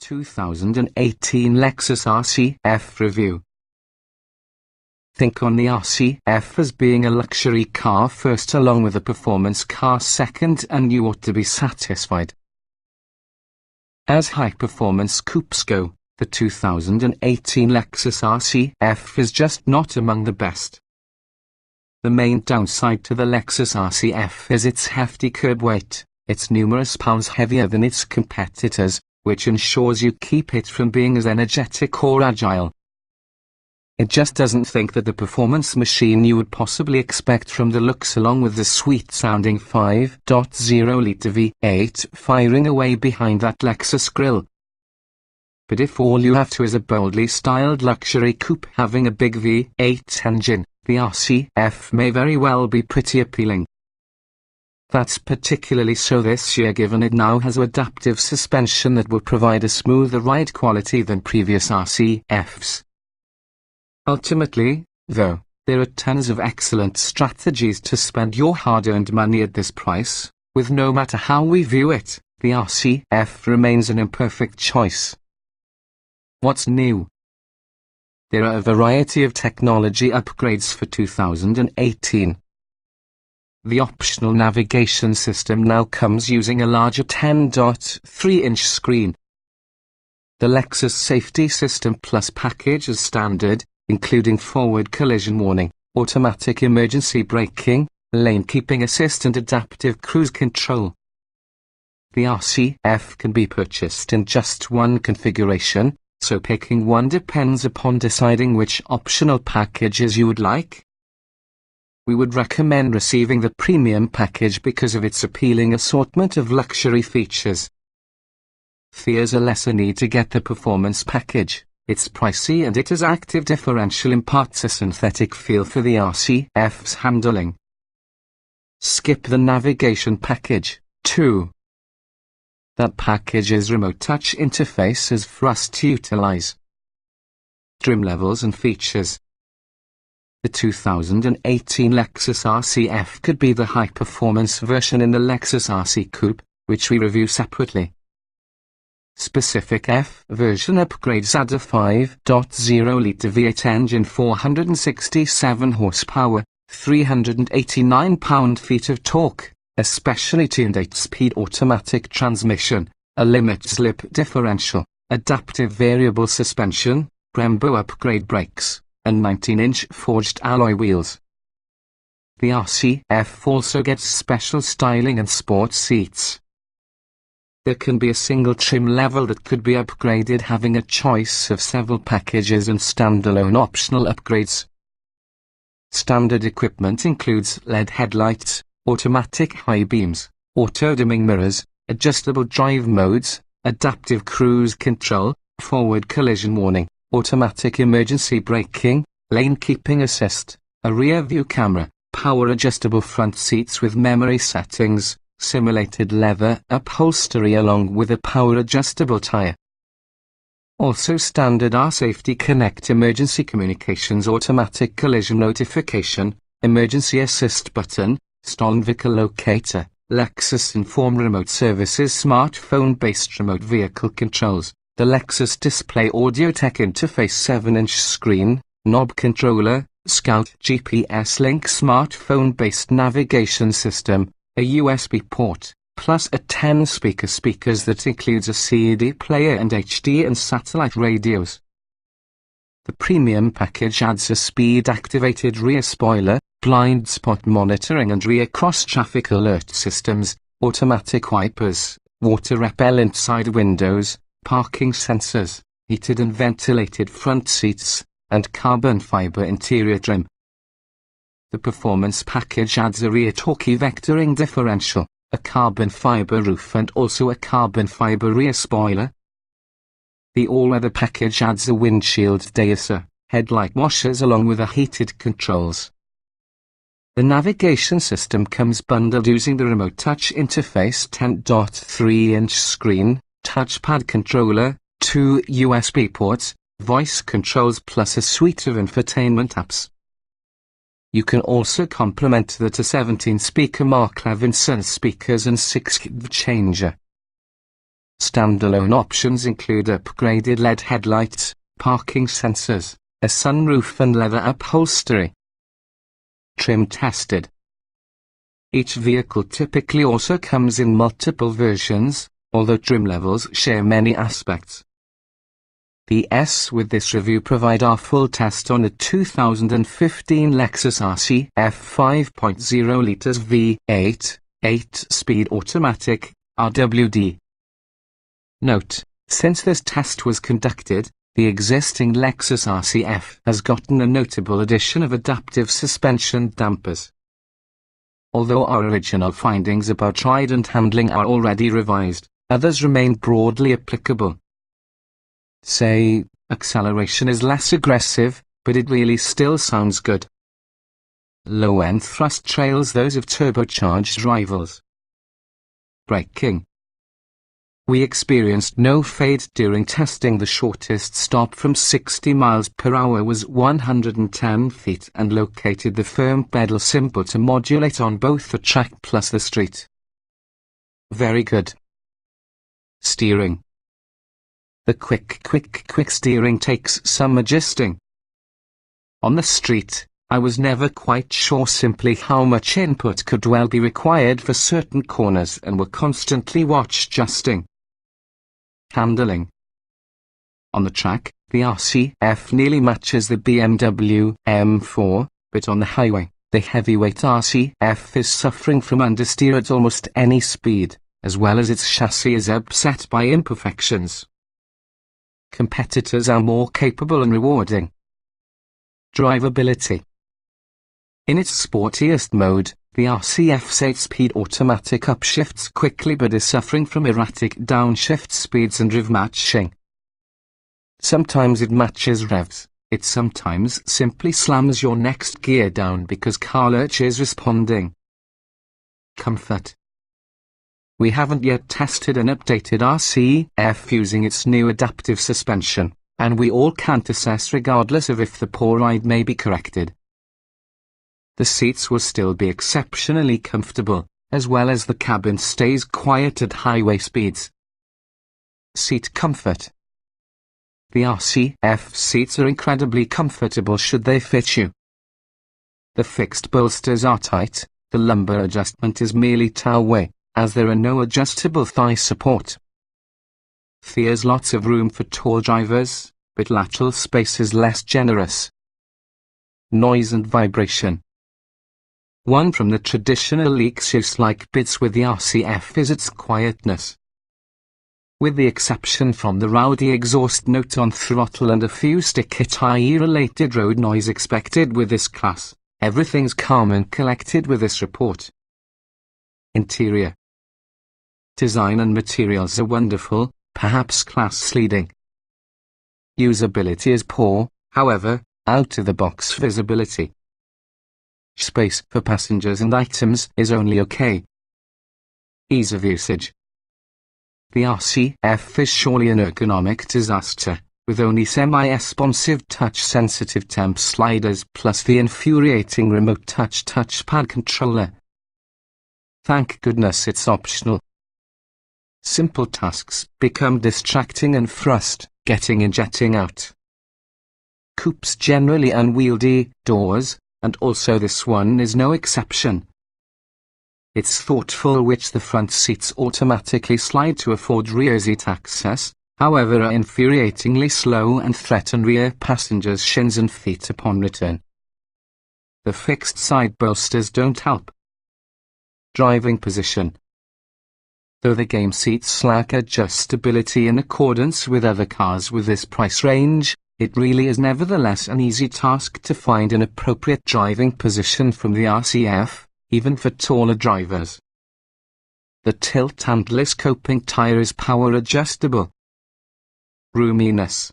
2018 Lexus RC F review. Think on the RC F as being a luxury car first along with a performance car second, and you ought to be satisfied. As high-performance coupes go, the 2018 Lexus RC F is just not among the best. The main downside to the Lexus RC F is its hefty curb weight. It's numerous pounds heavier than its competitors, which ensures you keep it from being as energetic or agile. It just doesn't think that the performance machine you would possibly expect from the looks, along with the sweet-sounding 5.0-litre V8 firing away behind that Lexus grille. But if all you have to is a boldly styled luxury coupe having a big V8 engine, the RC F may very well be pretty appealing. That's particularly so this year, given it now has adaptive suspension that will provide a smoother ride quality than previous RC Fs. Ultimately, though, there are tons of excellent strategies to spend your hard-earned money at this price, with no matter how we view it, the RC F remains an imperfect choice. What's new? There are a variety of technology upgrades for 2018. The optional navigation system now comes using a larger 10.3-inch screen. The Lexus Safety System Plus package is standard, including forward collision warning, automatic emergency braking, lane keeping assist and adaptive cruise control. The RC F can be purchased in just one configuration, so picking one depends upon deciding which optional packages you would like. We would recommend receiving the premium package because of its appealing assortment of luxury features. There's a lesser need to get the performance package. It's pricey and its active differential imparts a synthetic feel for the RC F's handling. Skip the navigation package, too. That package's remote touch interface is for us to utilize. Trim levels and features. The 2018 Lexus RC F could be the high-performance version in the Lexus RC Coupe, which we review separately. Specific F version upgrades add a 5.0-litre V8 engine, 467 horsepower, 389 pound-feet of torque, a specially tuned 8-speed automatic transmission, a limit-slip differential, adaptive variable suspension, Brembo upgrade brakes, and 19-inch forged alloy wheels. The RC F also gets special styling and sports seats. There can be a single trim level that could be upgraded, having a choice of several packages and standalone optional upgrades. Standard equipment includes LED headlights, automatic high beams, auto-dimming mirrors, adjustable drive modes, adaptive cruise control, forward collision warning, automatic emergency braking, lane keeping assist, a rear view camera, power adjustable front seats with memory settings, simulated leather upholstery along with a power adjustable tyre. Also standard are Safety Connect emergency communications, automatic collision notification, emergency assist button, stolen vehicle locator, Lexus Inform remote services, smartphone-based remote vehicle controls, the Lexus Display Audio Tech Interface 7-inch screen, knob controller, Scout GPS link smartphone-based navigation system, a USB port, plus a 10-speaker speakers that includes a CD player and HD and satellite radios. The premium package adds a speed-activated rear spoiler, blind spot monitoring and rear cross-traffic alert systems, automatic wipers, water-repellent side windows, parking sensors, heated and ventilated front seats, and carbon fiber interior trim. The performance package adds a rear torquey vectoring differential, a carbon fiber roof and also a carbon fiber rear spoiler. The all-weather package adds a windshield deicer, headlight washers along with a heated controls. The navigation system comes bundled using the remote touch interface, 10.3-inch screen, touchpad controller, 2 USB ports, voice controls plus a suite of infotainment apps. You can also complement that to 17-speaker Mark Levinson speakers and 6 key changer. Standalone options include upgraded LED headlights, parking sensors, a sunroof and leather upholstery. Trim tested. Each vehicle typically also comes in multiple versions, although trim levels share many aspects. The S with this review provide our full test on a 2015 Lexus RC F 5.0 litres V8, 8-speed automatic, RWD. Note, since this test was conducted, the existing Lexus RC F has gotten a notable addition of adaptive suspension dampers. Although our original findings about ride and handling are already revised, others remain broadly applicable. Say, acceleration is less aggressive, but it really still sounds good. Low-end thrust trails those of turbocharged rivals. Braking. We experienced no fade during testing. The shortest stop from 60 miles per hour was 110 feet and located the firm pedal simple to modulate on both the track plus the street. Very good. Steering. The quick steering takes some adjusting. On the street, I was never quite sure simply how much input could well be required for certain corners and were constantly watch adjusting. Handling. On the track, the RC F nearly matches the BMW M4, but on the highway, the heavyweight RC F is suffering from understeer at almost any speed, as well as its chassis is upset by imperfections. Competitors are more capable and rewarding. Drivability. In its sportiest mode, the RCF's 8-speed automatic upshifts quickly but is suffering from erratic downshift speeds and rev matching. Sometimes it matches revs, it sometimes simply slams your next gear down because car lurch is responding. Comfort. We haven't yet tested an updated RC F using its new adaptive suspension, and we all can't assess regardless of if the poor ride may be corrected. The seats will still be exceptionally comfortable, as well as the cabin stays quiet at highway speeds. Seat comfort. The RC F seats are incredibly comfortable should they fit you. The fixed bolsters are tight, the lumbar adjustment is merely toe-way, as there are no adjustable thigh support. There's lots of room for tall drivers, but lateral space is less generous. Noise and vibration. One from the traditional Lexus-like bits with the RCF is its quietness. With the exception from the rowdy exhaust note on throttle and a few stick-hit-related road noise expected with this class, everything's calm and collected with this report. Interior. Design and materials are wonderful, perhaps class-leading. Usability is poor, however, out-of-the-box visibility. Space for passengers and items is only okay. Ease of usage. The RCF is surely an ergonomic disaster, with only semi-responsive touch-sensitive temp sliders plus the infuriating remote touchpad controller. Thank goodness it's optional. Simple tasks become distracting and thrust, getting in jetting out. Coupes generally unwieldy doors, and also this one is no exception. It's thoughtful which the front seats automatically slide to afford rear seat access, however are infuriatingly slow and threaten rear passengers' shins and feet upon return. The fixed side bolsters don't help. Driving position. Though the game seats lack adjustability in accordance with other cars with this price range, it really is nevertheless an easy task to find an appropriate driving position from the RCF, even for taller drivers. The tilt and telescoping tyre is power adjustable. Roominess.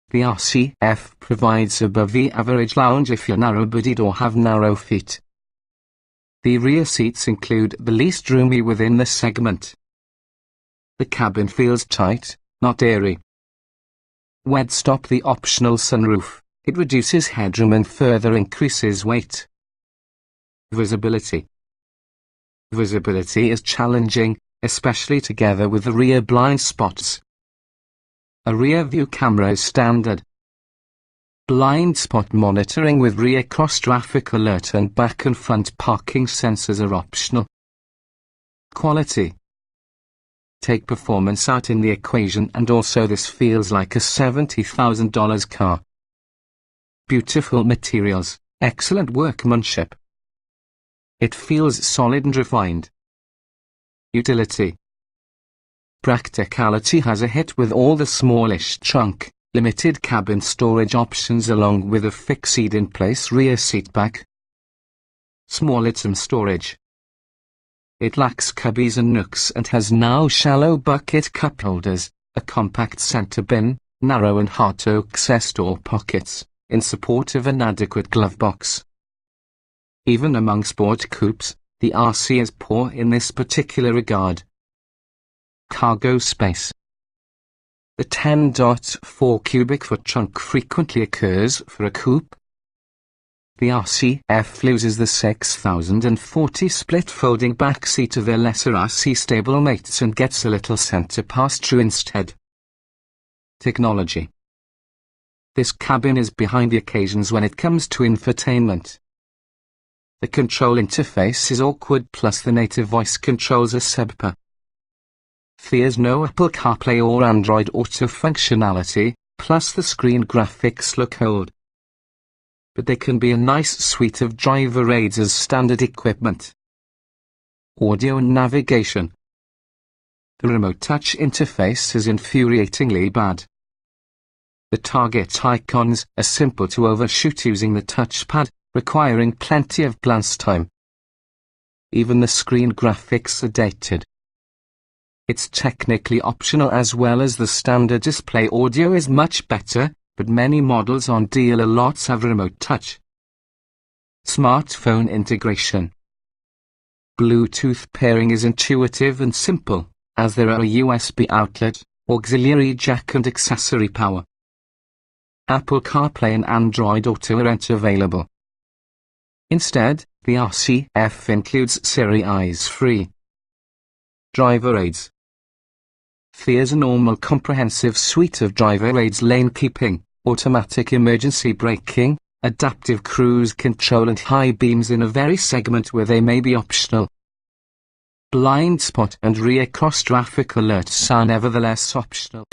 The RCF provides above the average lounge if you're narrow-bodied or have narrow feet. The rear seats include the least roomy within the segment. The cabin feels tight, not airy. When stop the optional sunroof, it reduces headroom and further increases weight. Visibility. Visibility is challenging, especially together with the rear blind spots. A rear view camera is standard. Blind spot monitoring with rear cross-traffic alert and back and front parking sensors are optional. Quality. Take performance out in the equation, and also this feels like a $70,000 car. Beautiful materials, excellent workmanship. It feels solid and refined. Utility. Practicality has a hit with all the smallish trunk, limited cabin storage options along with a fixed in-place rear seat back. Small item storage. It lacks cubbies and nooks and has now shallow bucket cup holders, a compact center bin, narrow and hard to access door pockets, in support of an adequate glove box. Even among sport coupes, the RC is poor in this particular regard. Cargo space. The 10.4 cubic foot trunk frequently occurs for a coupe. The RC F loses the 6040 split folding back seat of their lesser RC stablemates and gets a little center pass-through instead. Technology. This cabin is behind the occasions when it comes to infotainment. The control interface is awkward, plus the native voice controls are subpar. There's no Apple CarPlay or Android Auto functionality, plus the screen graphics look old. But they can be a nice suite of driver aids as standard equipment. Audio and navigation. The remote touch interface is infuriatingly bad. The target icons are simple to overshoot using the touchpad, requiring plenty of glance time. Even the screen graphics are dated. It's technically optional, as well as the standard display audio is much better, but many models on dealer lots have remote touch. Smartphone integration. Bluetooth pairing is intuitive and simple, as there are a USB outlet, auxiliary jack and accessory power. Apple CarPlay and Android Auto aren't available. Instead, the RC F includes Siri Eyes Free. Driver aids. There's a normal comprehensive suite of driver aids: lane keeping, automatic emergency braking, adaptive cruise control and high beams in a very segment where they may be optional. Blind spot and rear cross-traffic alerts are nevertheless optional.